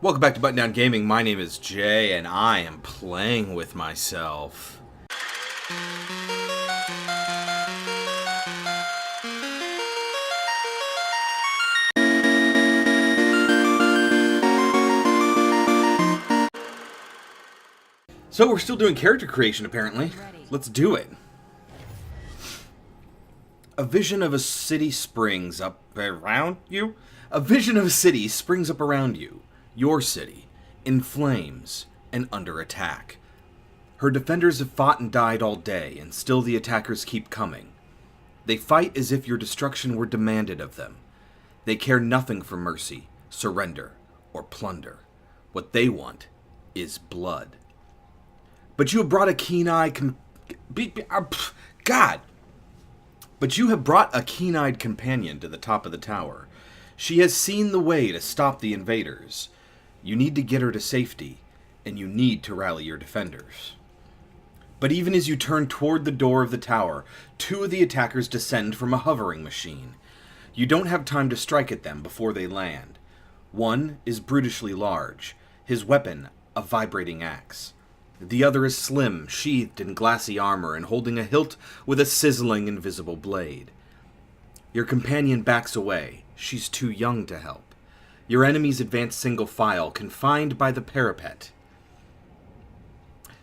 Welcome back to Button Down Gaming. My name is Jay, and I am playing with myself. So we're still doing character creation, apparently. Let's do it. A vision of a city springs up around you. A vision of a city springs up around you. Your city, in flames and under attack. Her defenders have fought and died all day, and still the attackers keep coming. They fight as if your destruction were demanded of them. They care nothing for mercy, surrender, or plunder. What they want is blood. But you have brought a keen-eyed But you have brought a keen-eyed companion to the top of the tower. She has seen the way to stop the invaders. You need to get her to safety, and you need to rally your defenders. But even as you turn toward the door of the tower, two of the attackers descend from a hovering machine. You don't have time to strike at them before they land. One is brutishly large, his weapon a vibrating axe. The other is slim, sheathed in glassy armor, and holding a hilt with a sizzling invisible blade. Your companion backs away. She's too young to help. Your enemies advance single file, confined by the parapet.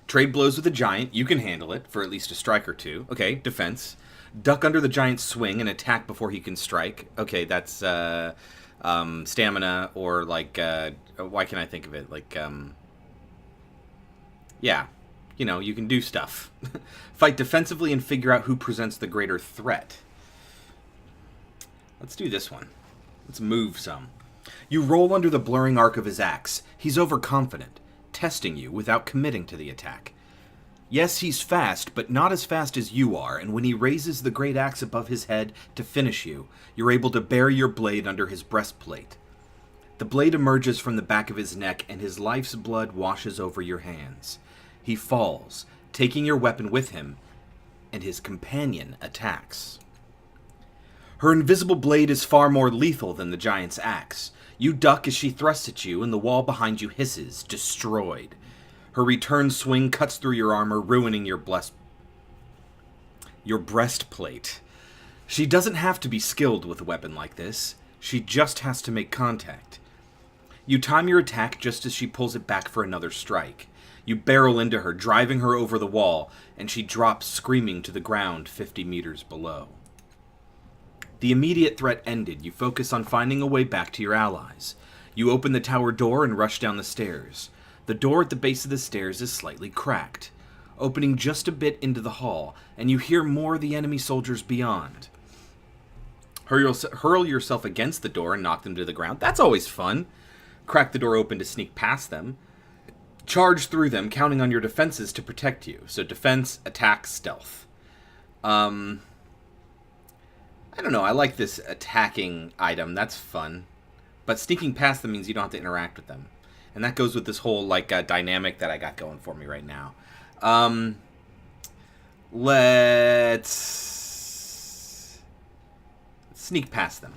Trade blows with a giant. You can handle it for at least a strike or two. Okay, defense. Duck under the giant's swing and attack before he can strike. Okay, that's stamina, or like, why can't I think of it? Like, yeah, you know, you can do stuff. Fight defensively and figure out who presents the greater threat. Let's do this one. Let's move some. You roll under the blurring arc of his axe. He's overconfident, testing you without committing to the attack. Yes, he's fast, but not as fast as you are, and when he raises the great axe above his head to finish you, you're able to bury your blade under his breastplate. The blade emerges from the back of his neck, and his life's blood washes over your hands. He falls, taking your weapon with him, and his companion attacks. Her invisible blade is far more lethal than the giant's axe. You duck as she thrusts at you, and the wall behind you hisses, destroyed. Her return swing cuts through your armor, ruining your breastplate. She doesn't have to be skilled with a weapon like this. She just has to make contact. You time your attack just as she pulls it back for another strike. You barrel into her, driving her over the wall, and she drops screaming to the ground 50 meters below. The immediate threat ended. You focus on finding a way back to your allies. You open the tower door and rush down the stairs. The door at the base of the stairs is slightly cracked, opening just a bit into the hall, and you hear more of the enemy soldiers beyond. Hurl yourself against the door and knock them to the ground. That's always fun. Crack the door open to sneak past them. Charge through them, counting on your defenses to protect you. So defense, attack, stealth. I don't know, I like this attacking item. That's fun. But sneaking past them means you don't have to interact with them. And that goes with this whole, like, dynamic that I got going for me right now. Let's sneak past them.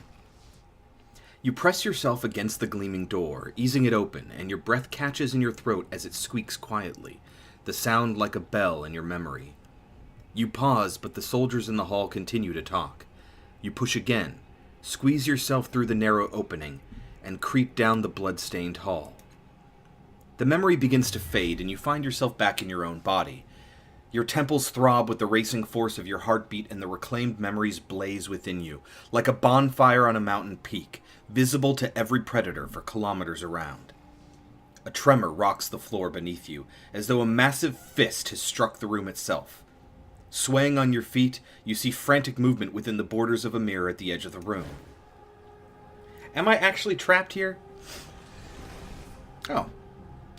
You press yourself against the gleaming door, easing it open, and your breath catches in your throat as it squeaks quietly, the sound like a bell in your memory. You pause, but the soldiers in the hall continue to talk. You push again, squeeze yourself through the narrow opening, and creep down the blood-stained hall. The memory begins to fade, and you find yourself back in your own body. Your temples throb with the racing force of your heartbeat, and the reclaimed memories blaze within you, like a bonfire on a mountain peak, visible to every predator for kilometers around. A tremor rocks the floor beneath you, as though a massive fist has struck the room itself. Swaying on your feet, you see frantic movement within the borders of a mirror at the edge of the room. Am I actually trapped here? Oh.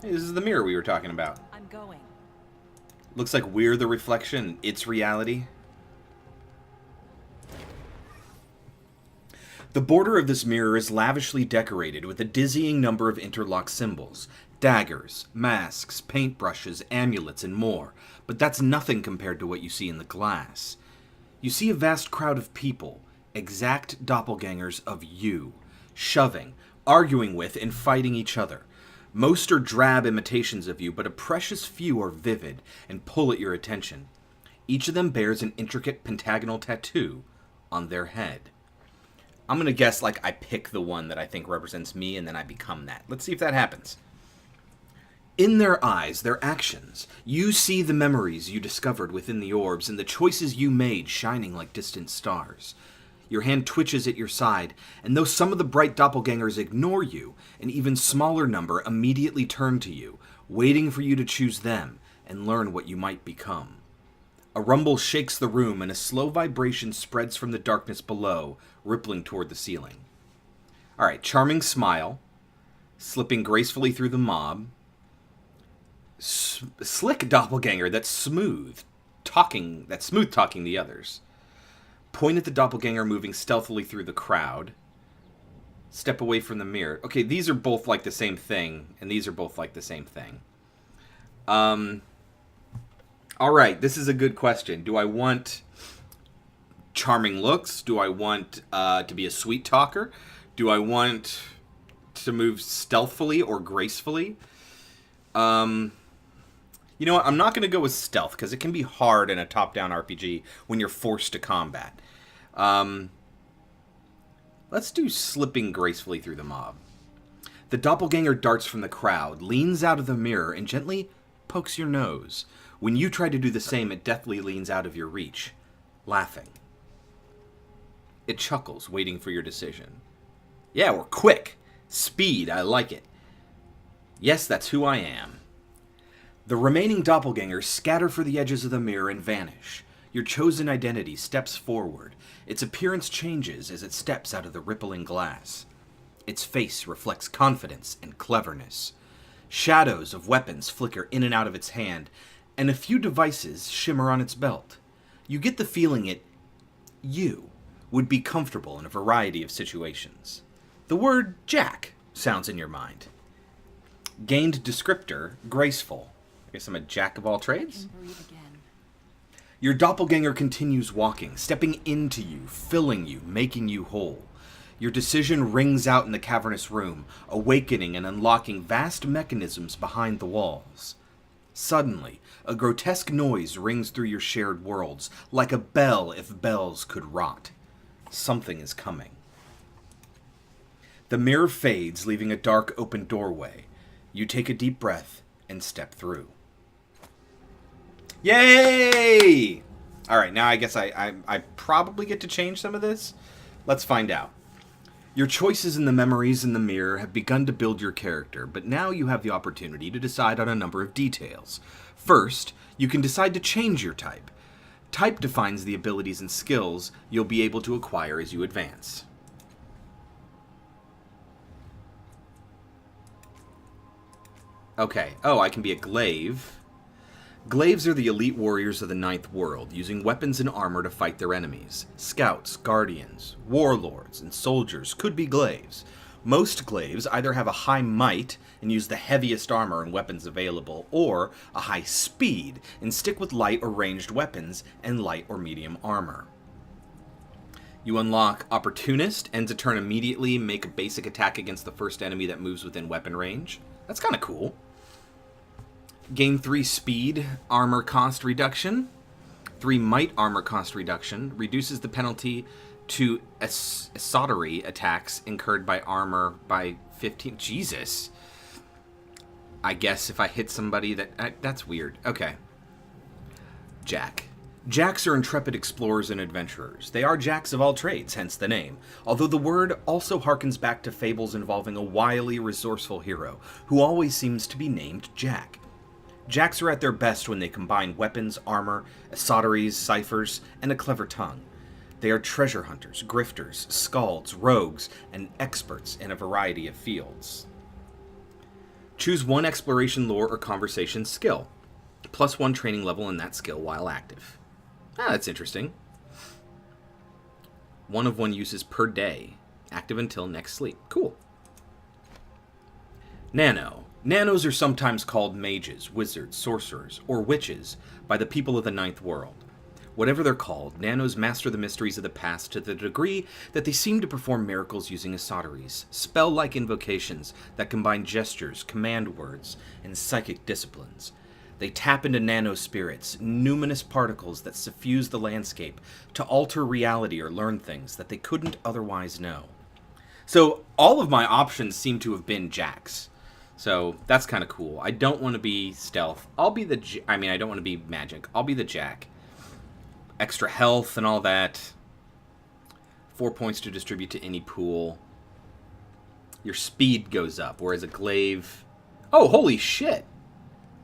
Hey, this is the mirror we were talking about. I'm going. Looks like we're the reflection, it's reality. The border of this mirror is lavishly decorated with a dizzying number of interlocked symbols. Daggers, masks, paintbrushes, amulets, and more. But that's nothing compared to what you see in the glass. You see a vast crowd of people, exact doppelgangers of you, shoving, arguing with, and fighting each other. Most are drab imitations of you, but a precious few are vivid and pull at your attention. Each of them bears an intricate pentagonal tattoo on their head. I'm going to guess like I pick the one that I think represents me and then I become that. Let's see if that happens. In their eyes, their actions, you see the memories you discovered within the orbs and the choices you made shining like distant stars. Your hand twitches at your side, and though some of the bright doppelgangers ignore you, an even smaller number immediately turn to you, waiting for you to choose them and learn what you might become. A rumble shakes the room, and a slow vibration spreads from the darkness below, rippling toward the ceiling. All right, charming smile, slipping gracefully through the mob. Slick doppelganger that's smooth talking the others. Point at the doppelganger moving stealthily through the crowd. Step away from the mirror. Okay, these are both like the same thing, and these are both like the same thing. Alright, this is a good question. Do I want charming looks? Do I want to be a sweet talker? Do I want to move stealthily or gracefully? You know what? I'm not going to go with stealth, because it can be hard in a top-down RPG when you're forced to combat. Let's do slipping gracefully through the mob. The doppelganger darts from the crowd, leans out of the mirror, and gently pokes your nose. When you try to do the same, it deftly leans out of your reach, laughing. It chuckles, waiting for your decision. Yeah, we're quick. Speed, I like it. Yes, that's who I am. The remaining doppelgangers scatter for the edges of the mirror and vanish. Your chosen identity steps forward. Its appearance changes as it steps out of the rippling glass. Its face reflects confidence and cleverness. Shadows of weapons flicker in and out of its hand, and a few devices shimmer on its belt. You get the feeling you would be comfortable in a variety of situations. The word Jack sounds in your mind. Gained descriptor, graceful. I guess I'm a jack of all trades? Your doppelganger continues walking, stepping into you, filling you, making you whole. Your decision rings out in the cavernous room, awakening and unlocking vast mechanisms behind the walls. Suddenly, a grotesque noise rings through your shared worlds, like a bell if bells could rot. Something is coming. The mirror fades, leaving a dark open doorway. You take a deep breath and step through. Yay! Alright, now I guess I probably get to change some of this. Let's find out. Your choices in the memories in the mirror have begun to build your character, but now you have the opportunity to decide on a number of details. First, you can decide to change your type. Type defines the abilities and skills you'll be able to acquire as you advance. Okay, I can be a glaive. Glaives are the elite warriors of the Ninth World, using weapons and armor to fight their enemies. Scouts, guardians, warlords, and soldiers could be glaives. Most glaives either have a high might and use the heaviest armor and weapons available, or a high speed and stick with light or ranged weapons and light or medium armor. You unlock Opportunist, ends a turn immediately, make a basic attack against the first enemy that moves within weapon range. That's kind of cool. Gain 3 speed, armor cost reduction. 3 might armor cost reduction. Reduces the penalty to assaultery attacks incurred by armor by 15. Jesus. I guess if I hit somebody that's weird. Okay. Jack. Jacks are intrepid explorers and adventurers. They are jacks of all trades, hence the name. Although the word also harkens back to fables involving a wily, resourceful hero, who always seems to be named Jack. Jacks are at their best when they combine weapons, armor, assaulteries, ciphers, and a clever tongue. They are treasure hunters, grifters, skalds, rogues, and experts in a variety of fields. Choose 1 exploration, lore, or conversation skill, plus 1 training level in that skill while active. That's interesting. 1 of 1 uses per day, active until next sleep. Cool. Nano. Nanos are sometimes called mages, wizards, sorcerers, or witches by the people of the Ninth World. Whatever they're called, nanos master the mysteries of the past to the degree that they seem to perform miracles using esoteries, spell-like invocations that combine gestures, command words, and psychic disciplines. They tap into nanospirits, numinous particles that suffuse the landscape to alter reality or learn things that they couldn't otherwise know. So all of my options seem to have been Jax. So that's kind of cool. I don't want to be stealth. I'll be the... I don't want to be magic. I'll be the Jack. Extra health and all that. 4 points to distribute to any pool. Your speed goes up, whereas a glaive... Oh, holy shit!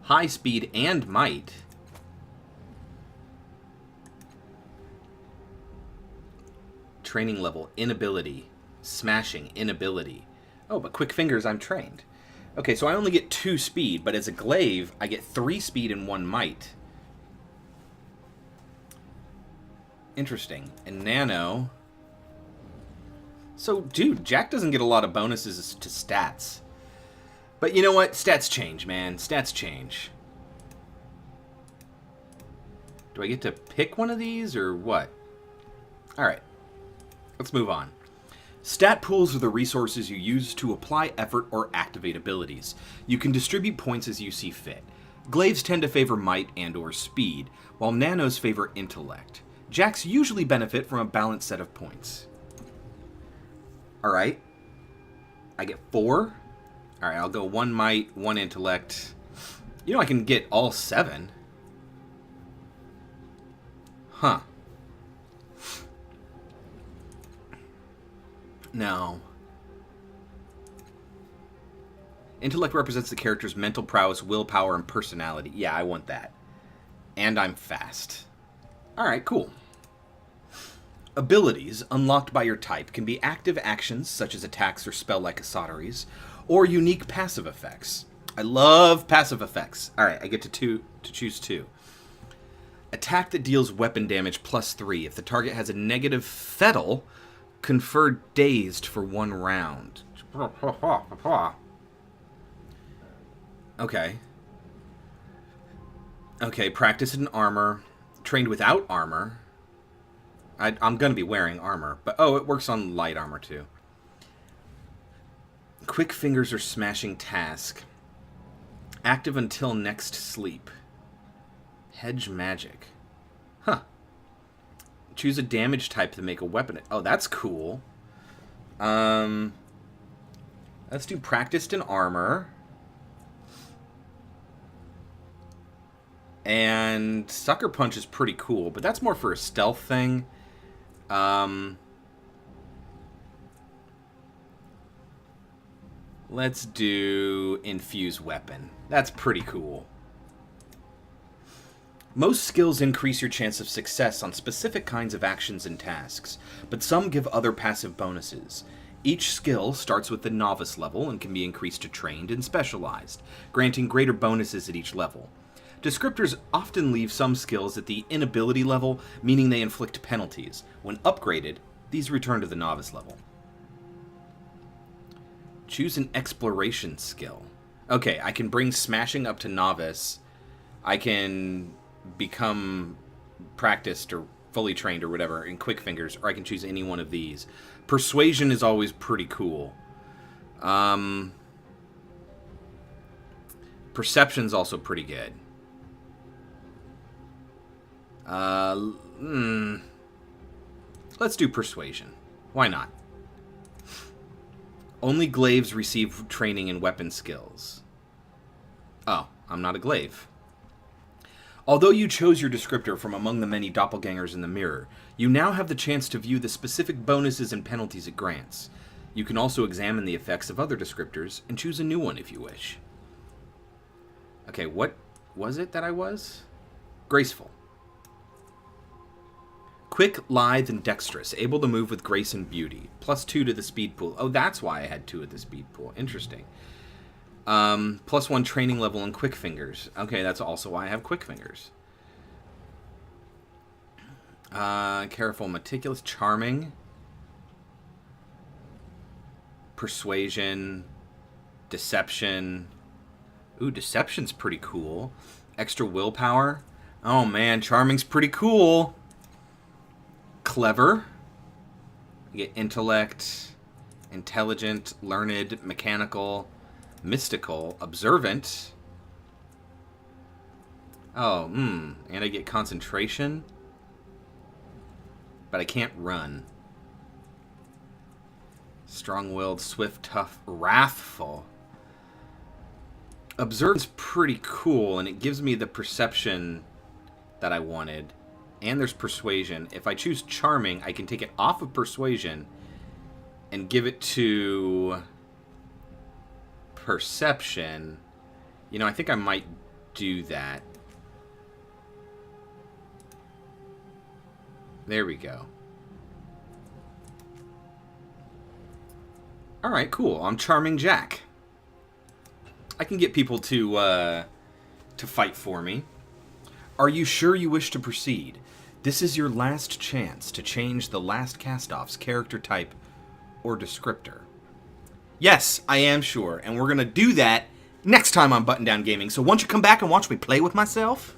High speed and might. Training level, inability. Smashing, inability. Oh, but quick fingers, I'm trained. Okay, so I only get 2 speed, but as a glaive, I get 3 speed and 1 might. Interesting. And nano... So, dude, Jack doesn't get a lot of bonuses to stats. But you know what? Stats change, man. Stats change. Do I get to pick one of these, or what? Alright. Let's move on. Stat pools are the resources you use to apply effort or activate abilities. You can distribute points as you see fit. Glaives tend to favor might and or speed, while nanos favor intellect. Jacks usually benefit from a balanced set of points. Alright. I get 4. Alright, I'll go 1 might, 1 intellect. You know I can get all 7. Huh. No. Intellect represents the character's mental prowess, willpower, and personality. Yeah, I want that. And I'm fast. Alright, cool. Abilities, unlocked by your type, can be active actions, such as attacks or spell-like esoteries, or unique passive effects. I love passive effects. Alright, I get to choose 2. Attack that deals weapon damage +3. If the target has a negative fettle, confer dazed for 1 round. Okay. Okay, practice in armor. Trained without armor. I'm going to be wearing armor. But, oh, it works on light armor, too. Quick fingers or smashing task. Active until next sleep. Hedge magic. Huh. Choose a damage type to make a weapon. Oh, that's cool. Let's do practiced in armor. And Sucker Punch is pretty cool, but that's more for a stealth thing. Let's do Infuse Weapon. That's pretty cool. Most skills increase your chance of success on specific kinds of actions and tasks, but some give other passive bonuses. Each skill starts with the novice level and can be increased to trained and specialized, granting greater bonuses at each level. Descriptors often leave some skills at the inability level, meaning they inflict penalties. When upgraded, these return to the novice level. Choose an exploration skill. Okay, I can bring smashing up to novice. I can become practiced or fully trained or whatever in quick fingers, or I can choose any one of these. Persuasion is always pretty cool. Perception's also pretty good. Let's do persuasion. Why not? Only glaives receive training in weapon skills. Oh, I'm not a glaive. Although you chose your descriptor from among the many doppelgangers in the mirror, you now have the chance to view the specific bonuses and penalties it grants. You can also examine the effects of other descriptors and choose a new one if you wish. Okay, what was it that I was? Graceful. Quick, lithe, and dexterous, able to move with grace and beauty. +2 to the speed pool. Oh, that's why I had 2 at the speed pool. Interesting. +1 training level and quick fingers. Okay, that's also why I have quick fingers. Careful, meticulous, charming. Persuasion. Deception. Ooh, deception's pretty cool. Extra willpower. Oh man, charming's pretty cool. clever. You get intellect, intelligent, learned, mechanical, mystical, observant. Oh, and I get concentration. But I can't run. Strong-willed, swift, tough, wrathful. Observe's pretty cool, and it gives me the perception that I wanted. And there's persuasion. If I choose charming, I can take it off of persuasion and give it to perception. You know, I think I might do that. There we go. Alright, cool. I'm Charming Jack. I can get people to fight for me. Are you sure you wish to proceed? This is your last chance to change the last cast-off's character type or descriptor. Yes, I am sure, and we're going to do that next time on Button Down Gaming. So won't you come back and watch me play with myself?